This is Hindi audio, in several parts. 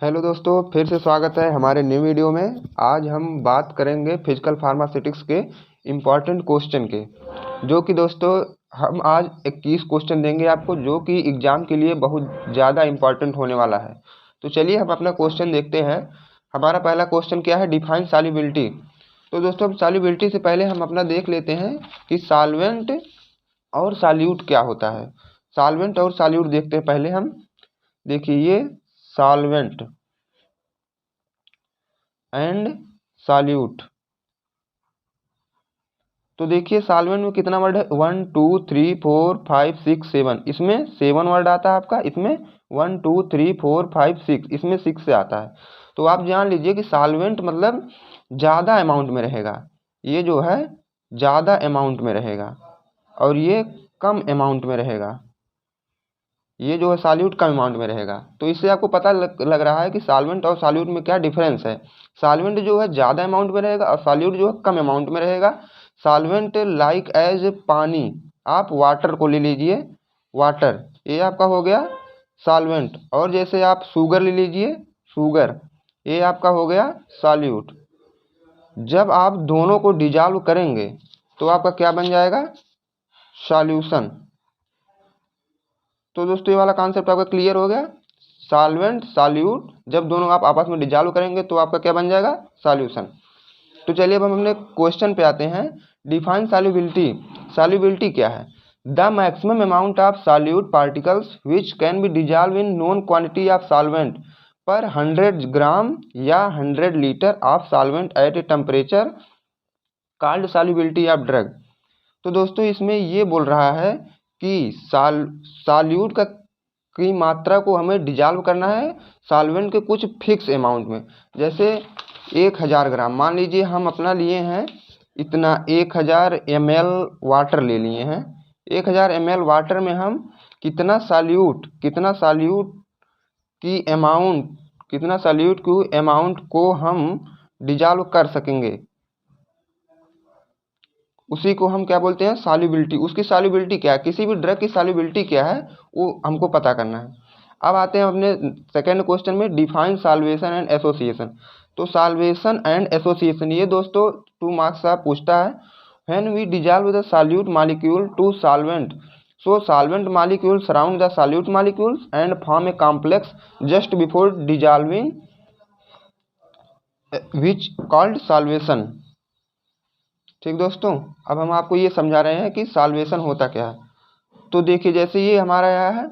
हेलो दोस्तों, फिर से स्वागत है हमारे न्यू वीडियो में। आज हम बात करेंगे फिजिकल फार्मास्यूटिक्स के इम्पॉर्टेंट क्वेश्चन के, जो कि दोस्तों हम आज 21 क्वेश्चन देंगे आपको, जो कि एग्ज़ाम के लिए बहुत ज़्यादा इम्पॉर्टेंट होने वाला है। तो चलिए हम अपना क्वेश्चन देखते हैं। हमारा पहला क्वेश्चन क्या है? Define solubility. तो दोस्तों हम सॉल्युबिलिटी से पहले हम अपना देख लेते हैं कि सॉल्वेंट और सॉल्यूट क्या होता है। सॉल्वेंट और सॉल्यूट देखते हैं पहले हम। देखिए ये सॉल्वेंट एंड सॉल्यूट। तो देखिए सॉल्वेंट में कितना वर्ड है? 1 2 3 4 5 6 7। इसमें 7 वर्ड आता है आपका। इसमें 1 2 3 4 5 6, इसमें 6 से आता है। तो आप जान लीजिए कि सॉल्वेंट मतलब ज़्यादा अमाउंट में रहेगा। ये जो है ज़्यादा अमाउंट में रहेगा और ये कम अमाउंट में रहेगा। ये जो है सॉल्यूट कम अमाउंट में रहेगा। तो इससे आपको पता लग रहा है कि सॉल्वेंट और सॉल्यूट में क्या डिफरेंस है। सॉल्वेंट जो है ज़्यादा अमाउंट में रहेगा और सॉल्यूट जो है कम अमाउंट में रहेगा। सॉल्वेंट लाइक एज पानी, आप वाटर को ले लीजिए, वाटर ये आपका हो गया सॉल्वेंट। और जैसे आप शुगर ले लीजिए, शुगर ये आपका हो गया सॉल्यूट। जब आप दोनों को डिजॉल्व करेंगे तो आपका क्या बन जाएगा? सॉल्यूशन। तो दोस्तों ये वाला कॉन्सेप्ट आपका क्लियर हो गया। सॉल्वेंट सॉल्यूट जब दोनों आप आपस में डिजॉल्व करेंगे तो आपका क्या बन जाएगा? सॉल्यूशन। तो चलिए अब हम अपने क्वेश्चन पे आते हैं। Define solubility. सॉल्युबिलिटी क्या है? The maximum amount of solute particles which can be dissolve in known quantity of solvent पर 100 ग्राम या 100 litre of solvent eight a temperature called solubility of drug. तो दोस्तों इसमें ये बोल रहा है कि सॉल्यूट की मात्रा को हमें डिजॉल्व करना है सॉल्वेंट के कुछ फिक्स अमाउंट में। जैसे 1000 ग्राम, मान लीजिए हम अपना लिए हैं इतना 1000 ml वाटर ले लिए हैं। 1000 ml वाटर में हम कितना सॉल्यूट की अमाउंट को हम डिजॉल्व कर सकेंगे, उसी को हम क्या बोलते हैं? सॉल्युबिलिटी। उसकी सॉल्युबिलिटी क्या है, किसी भी ड्रग की सॉल्युबिलिटी क्या है वो हमको पता करना है। अब आते हैं अपने सेकेंड क्वेश्चन में। Define solvation and association. तो सॉल्वेशन एंड एसोसिएशन ये दोस्तों 2 मार्क्स का पूछता है। When we dissolve the solute molecule to solvent, so solvent molecules surround the solute molecules and form a complex just before dissolving, which called solvation। ठीक दोस्तों, अब हम आपको ये समझा रहे हैं कि सॉल्वेशन होता क्या है। तो देखिए जैसे ये हमारा यहाँ है,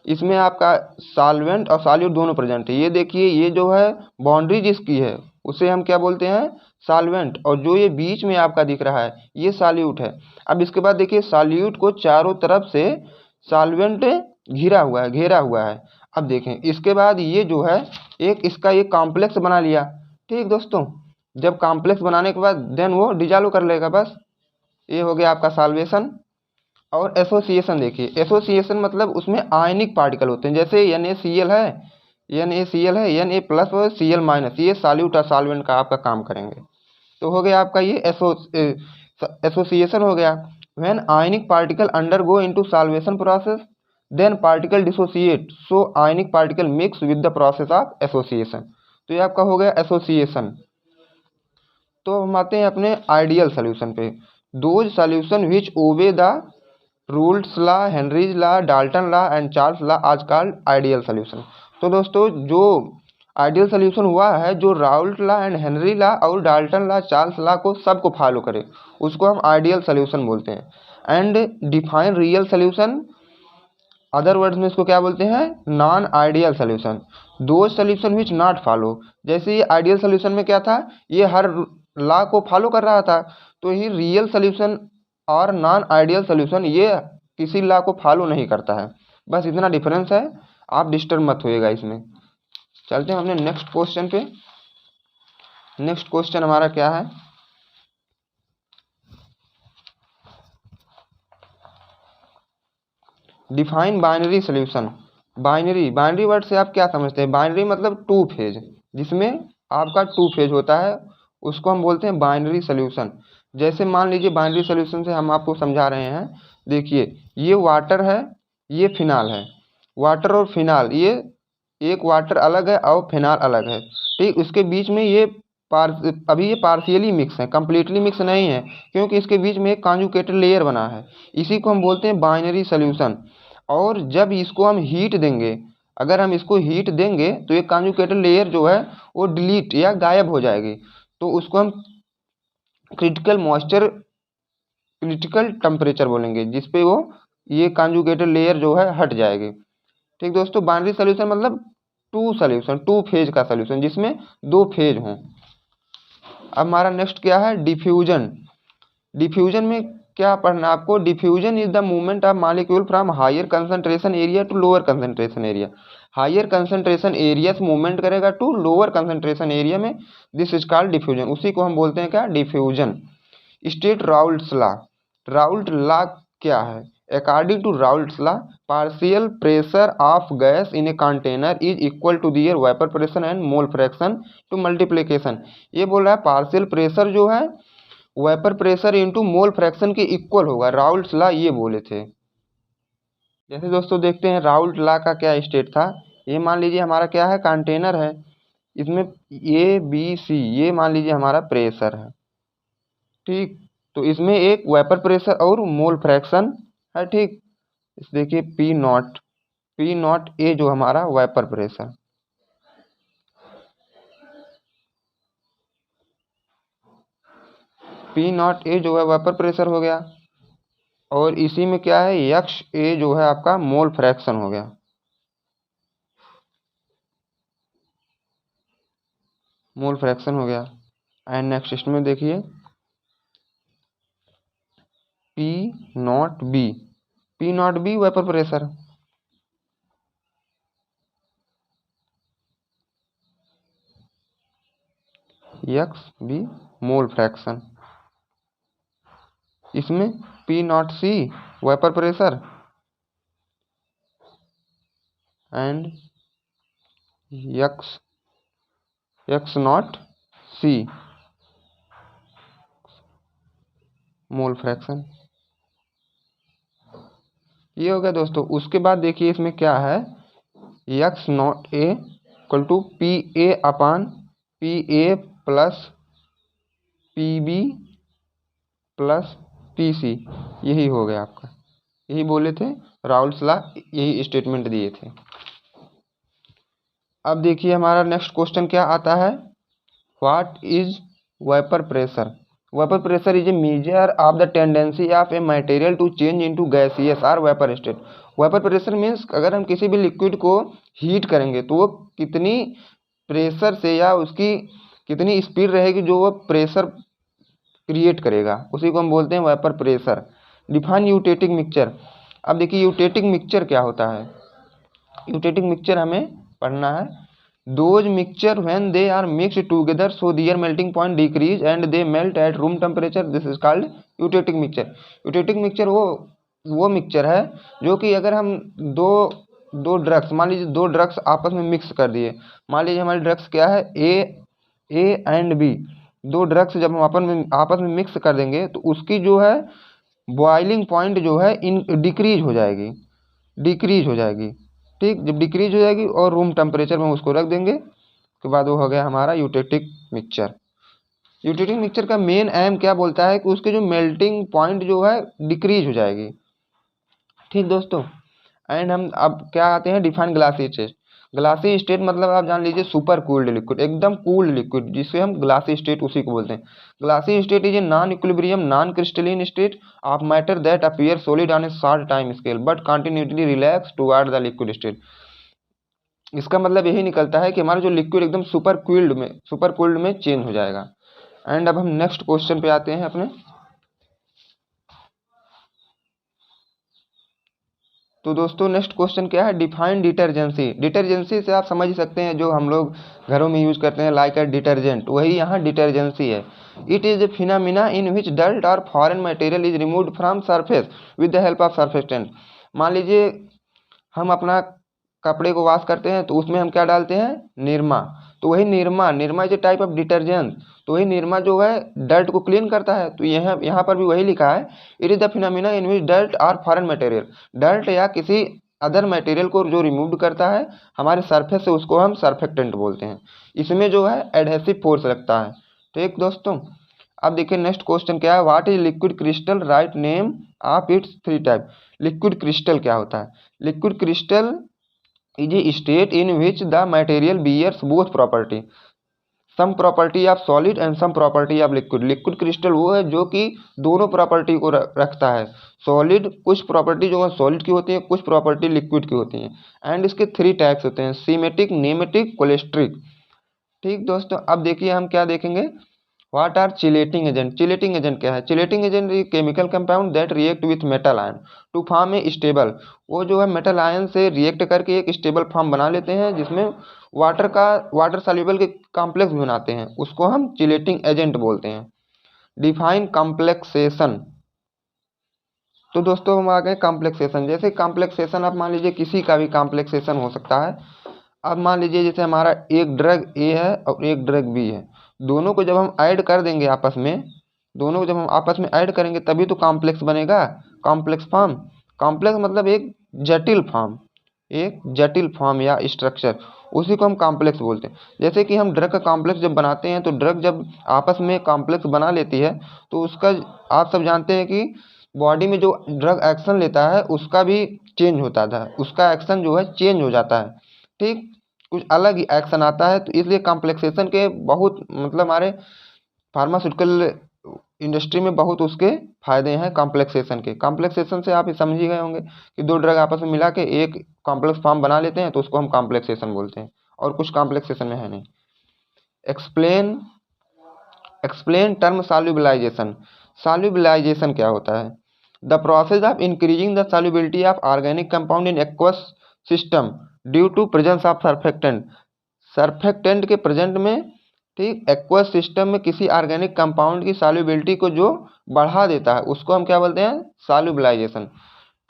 इसमें आपका सॉल्वेंट और सॉल्यूट दोनों प्रेजेंट है। ये देखिए ये जो है बाउंड्री जिसकी है उसे हम क्या बोलते हैं? सॉल्वेंट। और जो ये बीच में आपका दिख रहा है ये सॉल्यूट है। अब इसके बाद देखिए सॉल्यूट को चारों तरफ से सॉल्वेंट घेरा हुआ है। अब देखें इसके बाद ये जो है एक इसका ये कॉम्प्लेक्स बना लिया। ठीक दोस्तों, जब कॉम्प्लेक्स बनाने के बाद देन वो डिजॉल्व कर लेगा, बस ये हो गया आपका सॉल्वेशन। और एसोसिएशन देखिए, एसोसिएशन मतलब उसमें आयनिक पार्टिकल होते हैं। जैसे NaCl है, Na प्लस और Cl माइनस, ये सॉल्यूट और सॉल्वेंट का आपका काम करेंगे। तो हो गया आपका ये एसोसिएशन हो गया। When ionic particle undergo into solvation process then particle dissociate, so ionic particle mix with the process of association. तो ये आपका हो गया एसोसिएशन। तो हम आते हैं अपने आइडियल सॉल्यूशन पे। Those solution which obey the rules law, Henry's law, Dalton law and Charles law आज कॉल्ड आइडियल सॉल्यूशन। तो दोस्तों जो आइडियल सॉल्यूशन हुआ है जो Raoult law and Henry law और डाल्टन लॉ, चार्ल्स लॉ को सबको फॉलो करे, उसको हम आइडियल सॉल्यूशन बोलते हैं। And define real solution, other words में इसको क्या बोलते हैं? Non ideal solution. दो सॉल्यूशन विच नॉट फॉलो, जैसे ये आइडियल सॉल्यूशन में क्या था, ये हर लॉ को फॉलो कर रहा था। तो ये रियल सॉल्यूशन और नॉन आइडियल सॉल्यूशन ये किसी लॉ को फॉलो नहीं करता है। बस इतना डिफरेंस है, आप डिस्टर्ब मत होइएगा इसमें। चलते हैं अपने नेक्स्ट क्वेश्चन पे। नेक्स्ट क्वेश्चन हमारा क्या है? Define binary solution. Binary word से आप क्या समझते हैं? बाइनरी मतलब 2 फेज, जिसमें आपका 2 फेज होता है उसको हम बोलते हैं बाइनरी सॉल्यूशन। जैसे मान लीजिए बाइनरी सॉल्यूशन से हम आपको समझा रहे हैं। देखिए ये वाटर है, ये फिनाल है। वाटर और फिनाल ये एक वाटर अलग है और फिनाल अलग है, ठीक। उसके बीच में ये अभी ये पार्शियली मिक्स है, कम्प्लीटली मिक्स नहीं है, क्योंकि इसके बीच में एक कॉन्जुगेटेड लेयर बना है। इसी को हम बोलते हैं बाइनरी सॉल्यूशन। और जब इसको हम हीट देंगे, अगर हम इसको हीट देंगे तो ये कॉन्जुगेटेड लेयर जो है वो डिलीट या गायब हो जाएगी। तो उसको हम क्रिटिकल मॉइस्चर, क्रिटिकल टेम्परेचर बोलेंगे, जिसपे वो ये कॉन्जुगेटेड लेयर जो है हट जाएगी, ठीक दोस्तों। बाइनरी सॉल्यूशन मतलब टू सॉल्यूशन, टू फेज का सॉल्यूशन जिसमें दो फेज हों। अब हमारा नेक्स्ट क्या है, डिफ्यूजन। डिफ्यूजन में क्या पढ़ना आपको, diffusion is the movement of molecule from higher concentration area to lower concentration area. Higher concentration area से मूवमेंट करेगा टू लोअर कंसंट्रेशन एरिया में, दिस इज कॉल्ड डिफ्यूजन। उसी को हम बोलते हैं क्या, diffusion. State Raoult's law. Raoult law क्या है, according to Raoult's law partial pressure of gas in a container is equal to their vapour pressure and mole fraction to multiplication. ये बोल रहा है पार्शियल प्रेशर जो है vapour pressure into mole fraction के इक्वल होगा, राउल्ट्स लॉ ये बोले थे। जैसे दोस्तों देखते हैं राउल्ट लॉ का क्या स्टेट था। ये मान लीजिए हमारा क्या है, कंटेनर है, इसमें A B C ये मान लीजिए हमारा प्रेशर है, ठीक। तो इसमें एक वेपर प्रेशर और मोल फ्रैक्शन है, ठीक। इस देखिए P नॉट ए जो हमारा vapour pressure, P not a जो है वेपर प्रेशर हो गया, और इसी में क्या है, यक्स ए जो है आपका मोल फ्रैक्शन हो गया, मोल फ्रैक्शन हो गया। एंड नेक्स्ट इसमें देखिए P not B vapour pressure, X B mole fraction. इसमें P not C vapour pressure and X not C mole fraction. ये हो गया दोस्तों। उसके बाद देखिए इसमें क्या है, X not A equal to P A upon P A plus P B plus P C, यही हो गया आपका, यही बोले थे राउल्ट्स लॉ, यही स्टेटमेंट दिए थे। अब देखिए हमारा नेक्स्ट क्वेश्चन क्या आता है, what is vapour pressure. Vapour pressure is a measure of the tendency of a material to change into gaseous or vapour state. Vapour pressure means अगर हम किसी भी लिक्विड को हीट करेंगे तो वो कितनी प्रेशर से या उसकी कितनी स्पीड रहेगी जो वो प्रेशर क्रिएट करेगा, उसी को हम बोलते हैं vapour pressure. Define eutectic mixture. अब देखिए यूटेटिक मिक्सचर क्या होता है। यूटेटिक मिक्सचर हमें पढ़ना है, those mixture when they are mixed together so their melting point decrease and they melt at room temperature, this is called eutectic mixture. Eutectic mixture वो मिक्सचर है जो कि अगर हम दो ड्रग्स, मान लीजिए दो ड्रग्स आपस में मिक्स कर दिए, मान लीजिए हमारे ड्रग्स क्या है ए एंड बी, दो ड्रग्स जब हम आपस में मिक्स कर देंगे तो उसकी जो है बॉइलिंग पॉइंट जो है डिक्रीज हो जाएगी, ठीक। जब डिक्रीज हो जाएगी और रूम टेम्परेचर में उसको रख देंगे, उसके बाद वो हो गया हमारा यूटेटिक मिक्सचर। यूटेटिक मिक्सचर का मेन एम क्या बोलता है कि उसके जो मेल्टिंग पॉइंट जो है डिक्रीज हो जाएगी, ठीक दोस्तों। एंड हम अब क्या आते हैं, define glassy state. Glassy state मतलब आप जान लीजिए सुपर कूल्ड लिक्विड, एकदम कूल्ड लिक्विड, जिसे हम ग्लासी स्टेट उसी को बोलते हैं। Glassy state is a non equilibrium non crystalline state of matter that appear solid on a short time scale but continuity relax toward the liquid state. इसका मतलब यही निकलता है कि हमारा जो लिक्विड एकदम सुपर कूल्ड में चेंज हो जाएगा। एंड अब हम नेक्स्ट क्वेश्चन पे आते हैं अपने। तो दोस्तों नेक्स्ट क्वेश्चन क्या है, डिफाइन डिटर्जेंसी। डिटर्जेंसी से आप समझ सकते हैं जो हम लोग घरों में यूज करते हैं लाइक अ डिटर्जेंट, वही यहाँ डिटर्जेंसी है। It is a phenomena in which dirt और foreign material is removed from surface with the help of surfactant. मान लीजिए हम अपना कपड़े को वॉश करते हैं तो उसमें हम क्या डालते हैं, निरमा। तो वही Nirma is a type of detergent, तो वही निरमा जो है डर्ट को क्लीन करता है। तो यहाँ पर भी वही लिखा है, it is the phenomena in which dirt और फॉरेन मटेरियल, डर्ट या किसी अदर मटेरियल को जो रिमूव करता है हमारे सरफेस से, उसको हम सरफेक्टेंट बोलते हैं। इसमें जो है एडहेसिव फोर्स लगता है। ठीक दोस्तों, अब देखिए नेक्स्ट क्वेश्चन क्या है, what is liquid crystal, write name of its 3 type. Liquid crystal क्या होता है? Liquid crystal is a state in which the material bears both property, some property of solid and some property of liquid. Liquid crystal वो है जो कि दोनों प्रॉपर्टी को रखता है। सॉलिड कुछ प्रॉपर्टी जो है सॉलिड की होती है, कुछ प्रॉपर्टी लिक्विड की होती हैं। एंड इसके 3 टाइप्स होते हैं, सीमेटिक, नेमेटिक, कोलेस्ट्रिक। ठीक दोस्तों, अब देखिए हम क्या देखेंगे, what are chelating agent. Chelating agent क्या है? Chelating agent chemical compound that react with metal ion to form a stable. वो जो है मेटल आयन से रिएक्ट करके एक स्टेबल फॉर्म बना लेते हैं, जिसमें वाटर सॉल्युबल के कॉम्प्लेक्स बनाते हैं, उसको हम चिलेटिंग एजेंट बोलते हैं। Define complexation. तो दोस्तों हम आ गए कॉम्प्लेक्सेशन। जैसे कॉम्प्लेक्सेशन आप मान लीजिए किसी का भी कॉम्प्लेक्सेशन हो सकता है। अब मान लीजिए जैसे हमारा एक ड्रग ए है और एक ड्रग बी है, दोनों को जब हम ऐड कर देंगे आपस में, दोनों को जब हम आपस में ऐड करेंगे तभी तो कॉम्प्लेक्स बनेगा, कॉम्प्लेक्स फॉर्म। कॉम्प्लेक्स मतलब एक जटिल फॉर्म, एक जटिल फॉर्म या स्ट्रक्चर, उसी को हम कॉम्प्लेक्स बोलते हैं। जैसे कि हम ड्रग का कॉम्प्लेक्स जब बनाते हैं तो ड्रग जब आपस में कॉम्प्लेक्स बना लेती है तो उसका, आप सब जानते हैं कि बॉडी में जो ड्रग एक्शन लेता है उसका भी चेंज होता था, उसका एक्शन जो है चेंज हो जाता है। ठीक, कुछ अलग ही एक्शन आता है। तो इसलिए कॉम्प्लेक्सेशन के बहुत मतलब हमारे फार्मास्यूटिकल इंडस्ट्री में बहुत उसके फायदे हैं कॉम्प्लेक्सेशन के। कॉम्प्लेक्सेशन से आप समझ ही गए होंगे कि दो ड्रग आपस में मिला के एक कॉम्प्लेक्स फॉर्म बना लेते हैं तो उसको हम कॉम्प्लेक्सेशन बोलते हैं, और कुछ कॉम्प्लेक्सेशन में है नहीं। Explain explain term solubilization. Solubilization क्या होता है? The process of increasing the solubility of organic compound in aqueous system due to presence of surfactant. Surfactant के प्रेजेंट में, ठीक, एक्वस सिस्टम में किसी ऑर्गेनिक कंपाउंड की सॉल्युबिलिटी को जो बढ़ा देता है उसको हम क्या बोलते हैं? सॉल्युबलाइजेशन।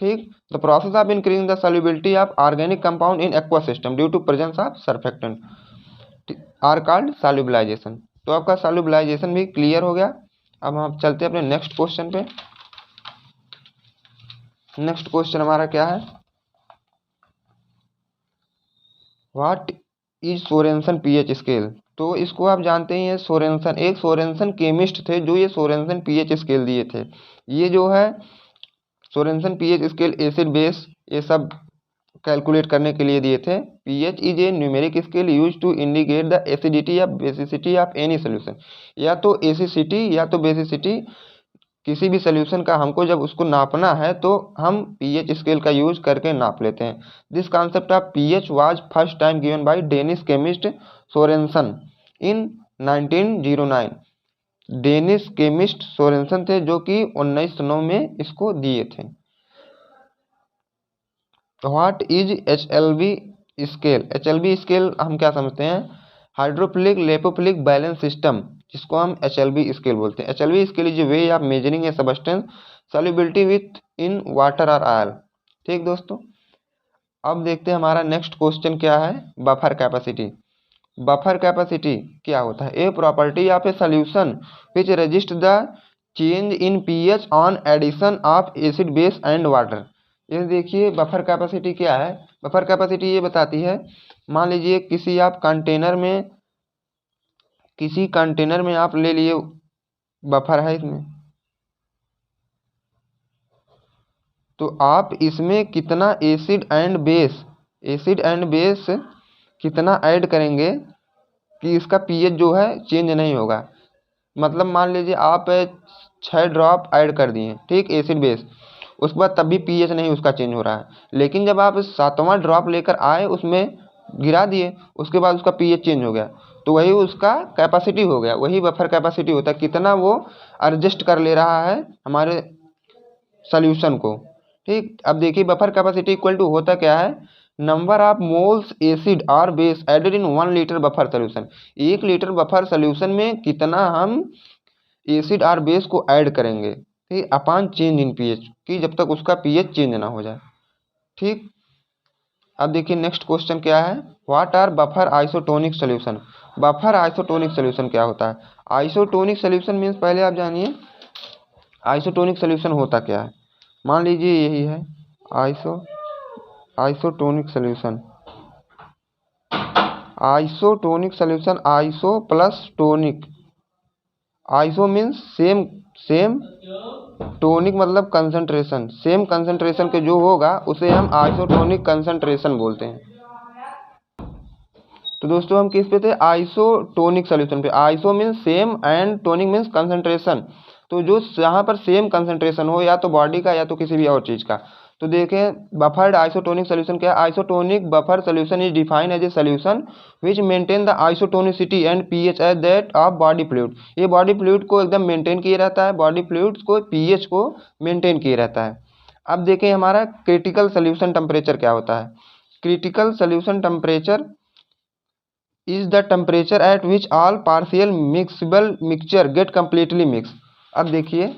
ठीक, the process of increasing the solubility of organic compound in aqueous system due to presence of surfactant are called solubilization. तो आपका सॉल्युबलाइजेशन भी क्लियर हो गया। अब हम चलते हैं अपने नेक्स्ट क्वेश्चन पे। नेक्स्ट क्वेश्चन हमारा क्या है, what is Sorensen pH scale. तो इसको आप जानते ही हैं, सोरेनसन एक सोरेनसन केमिस्ट थे जो ये सोरेनसन पीएच स्केल दिए थे। ये जो है Sorensen pH scale acid base ये सब कैलकुलेट करने के लिए दिए थे। PH is a numeric scale use to indicate the acidity या बेसिसिटी ऑफ एनी सोल्यूशन। या तो एसिडिटी या तो बेसिसिटी किसी भी सोल्यूशन का हमको जब उसको नापना है तो हम पीएच स्केल का यूज करके नाप लेते हैं। This concept of pH was first time given by Danish chemist Sorensen in 1909। Danish chemist Sorensen थे जो कि 1909 में इसको दिए थे। What is HLB scale. HLB scale हम क्या समझते हैं? हाइड्रोफिलिक लेपोफिलिक बैलेंस सिस्टम, जिसको हम एचएलबी स्केल बोलते हैं। HLB scale is a way of measuring a substance solubility with in water और ऑयल। ठीक दोस्तों, अब देखते हैं हमारा नेक्स्ट क्वेश्चन क्या है, बफर कैपेसिटी। बफर कैपेसिटी क्या होता है? A property of a solution which resist the change in pH on addition of acid base and water. ये देखिए बफर कैपेसिटी क्या है। बफर कैपेसिटी ये बताती है, मान लीजिए किसी कंटेनर में आप ले लिए, बफर है इसमें, तो आप इसमें कितना एसिड एंड बेस कितना ऐड करेंगे कि इसका पीएच जो है चेंज नहीं होगा। मतलब मान लीजिए आप 6 ड्रॉप ऐड कर दिए, ठीक, एसिड बेस, उसके बाद तब भी पीएच नहीं उसका चेंज हो रहा है। लेकिन जब आप 7वां ड्रॉप लेकर आए, उसमें गिरा दिए, उसके बाद उसका पीएच चेंज हो गया, तो वही उसका कैपेसिटी हो गया, वही बफर कैपेसिटी होता है, कितना वो एडजस्ट कर ले रहा है हमारे सॉल्यूशन को। ठीक, अब देखिए बफर कैपेसिटी इक्वल टू होता क्या है, नंबर ऑफ मोल्स एसिड और base added in 1 litre buffer solution. 1 litre buffer solution में कितना हम एसिड और बेस को ऐड करेंगे, ठीक, अपॉन चेंज इन पीएच, की जब तक उसका पीएच चेंज ना हो जाए। ठीक, अब देखिए नेक्स्ट क्वेश्चन क्या है, what are buffer isotonic solution. Buffer isotonic solution क्या होता है? आइसोटोनिक सोल्यूशन मीन्स, पहले आप जानिए आइसोटोनिक सोल्यूशन होता क्या है। मान लीजिए यही है isotonic solution, isotonic solution, iso plus tonic. Iso means same, same, tonic मतलब कंसंट्रेशन, सेम कंसंट्रेशन के जो होगा उसे हम आइसोटोनिक कंसंट्रेशन बोलते हैं। तो दोस्तों हम किस पे थे, आइसोटोनिक सॉल्यूशन पे। Iso means same and tonic means concentration. तो जो यहाँ पर सेम कंसंट्रेशन हो, या तो बॉडी का या तो किसी भी और चीज़ का। तो देखें बफर्ड आइसोटोनिक सॉल्यूशन क्या है। Isotonic buffer solution is defined as a solution which maintain the isotonicity and pH at that of body fluid. ये बॉडी फ्लूइड को एकदम मेंटेन किए रहता है, बॉडी फ्लूइड्स को पीएच को मेंटेन किए रहता है। अब देखें हमारा क्रिटिकल सॉल्यूशन टेम्परेचर क्या होता है। Critical solution temperature is the temperature at which all partial miscible mixture get completely mix. अब देखिए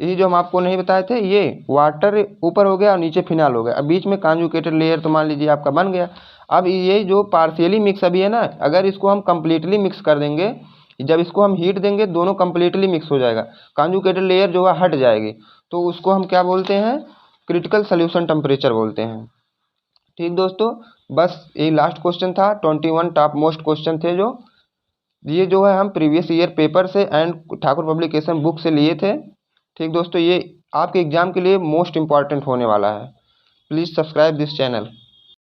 ये जो हम आपको नहीं बताए थे, ये वाटर ऊपर हो गया और नीचे फिनाल हो गया, अब बीच में कॉन्जुगेटेड लेयर तो मान लीजिए आपका बन गया। अब ये जो पार्शियली मिक्स अभी है ना, अगर इसको हम कम्प्लीटली मिक्स कर देंगे, जब इसको हम हीट देंगे दोनों कम्प्लीटली मिक्स हो जाएगा, कॉन्जुगेटेड लेयर जो है हट जाएगी, तो उसको हम क्या बोलते हैं, क्रिटिकल सोल्यूशन टेम्परेचर बोलते हैं। ठीक दोस्तों, बस ये लास्ट क्वेश्चन था। 21 टॉप मोस्ट क्वेश्चन थे जो ये जो है हम प्रीवियस ईयर पेपर से एंड ठाकुर पब्लिकेशन बुक से लिए थे। ठीक दोस्तों, ये आपके एग्जाम के लिए मोस्ट इम्पॉर्टेंट होने वाला है। Please subscribe this channel.